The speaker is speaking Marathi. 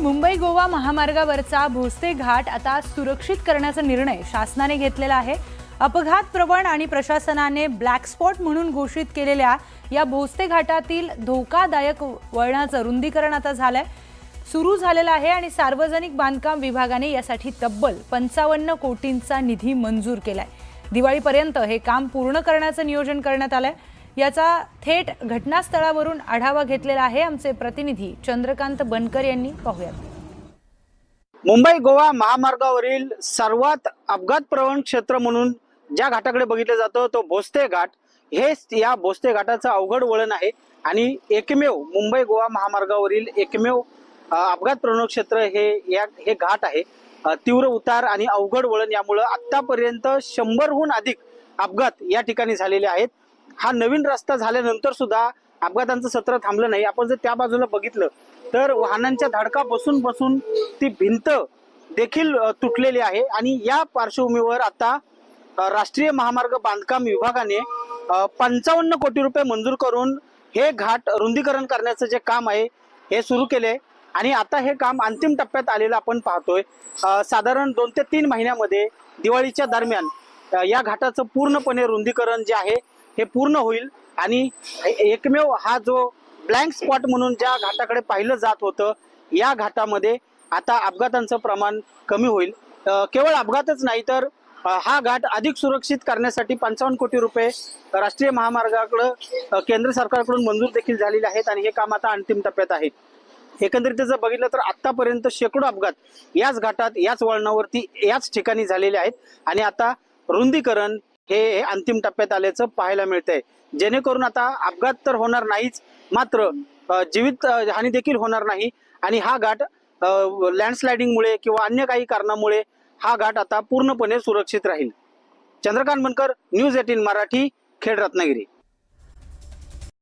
मुंबई गोवा महामार्गावरचा भोसते घाट आता सुरक्षित करण्याचा निर्णय शासनाने घेतलेला आहे। अपघात प्रवण आणि प्रशासनाने ब्लॅक स्पॉट म्हणून घोषित केलेल्या या भोसते घाटातील धोकादायक वळणाचं रुंदीकरण आता सुरू झालेलं आहे आणि सार्वजनिक बांधकाम विभागाने यासाठी तब्बल 55 कोटींचा निधी मंजूर केलाय। दिवाळीपर्यंत हे काम पूर्ण करण्याचं नियोजन करण्यात आलंय। याचा थेट घटनास्थळावरून आढावा घेतलेला आहे आमचे प्रतिनिधी चंद्रकांत बनकर यांनी। पाहूयात। मुंबई गोवा महामार्गावरील सर्वात अपघात प्रवण क्षेत्र म्हणून ज्या घाटाकडे बघितलं जातं तो भोसते घाट। हे या भोसते घाटाचं अवघड वळण आहे आणि एकमेव मुंबई गोवा महामार्गावरील एकमेव अपघात प्रवण क्षेत्र हे घाट आहे। तीव्र उतार आणि अवघड वळण यामुळे आतापर्यंत 100हून अधिक अपघात या ठिकाणी झालेले आहेत। हा नवीन रस्ता झाल्यानंतर सुद्धा अपघातांचं सत्र थांबलं नाही। आपण जर त्या बाजूला बघितलं तर वाहनांच्या धडका बसून ती भिंत देखील तुटलेली आहे आणि या पार्श्वभूमीवर आता राष्ट्रीय महामार्ग बांधकाम विभागाने 55 कोटी रुपये मंजूर करून हे घाट रुंदीकरण करण्याचं जे काम आहे हे सुरू केले आणि आता हे काम अंतिम टप्प्यात आलेलं आपण पाहतोय। साधारण 2 ते 3 महिन्यामध्ये दिवाळीच्या दरम्यान या घाटाचं पूर्णपणे रुंदीकरण जे आहे हे पूर्ण होईल आणि एकमेव हा जो ब्लँक स्पॉट म्हणून ज्या घाटाकडे पाहिलं जात होतं या घाटामध्ये आता अपघातांचं प्रमाण कमी होईल। केवळ अपघातच नाही तर हा घाट अधिक सुरक्षित करण्यासाठी 55 कोटी रुपये राष्ट्रीय महामार्गाकडे केंद्र सरकारकडून मंजूर देखील झालेले आहेत आणि हे काम आता अंतिम टप्प्यात आहे। एकंदरीत जर बघितलं तर आतापर्यंत शेकडो अपघात याच घाटात याच वळणावरती याच ठिकाणी झालेले आहेत आणि आता रुंदीकरण हे अंतिम टप्प्यात आल्याचं पाहायला मिळतंय। जेणेकरून आता अपघात तर होणार नाहीच मात्र जीवित हानी देखील होणार नाही आणि हा घाट लँडस्लायडिंगमुळे किंवा अन्य काही कारणामुळे हा घाट आता पूर्णपणे सुरक्षित राहील। चंद्रकांत बनकर, न्यूज 18 मराठी, खेड, रत्नागिरी।